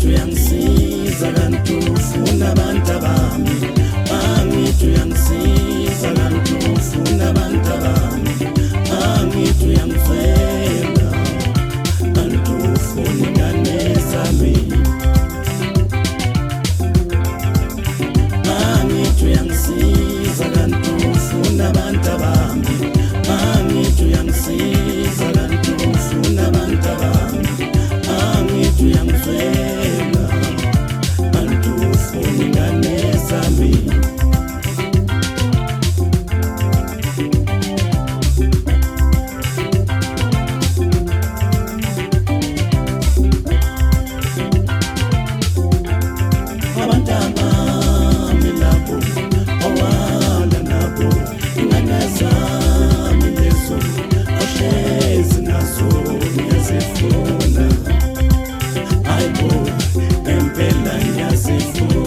angithi uyangisiza kanti ufuna abantu abami, angithi uyangisiza kanti ufuna abantu abami, angithi uyangifela kanti ufuna ingane zami, angithi uyangisiza kanti ufuna abantu abami, angithi uyangisiza kanti ufuna abantu abami, angithi uyangifela kanti ufuna ingane zami. Ngiyazifuna, hayibo, impela ngiyazifuna.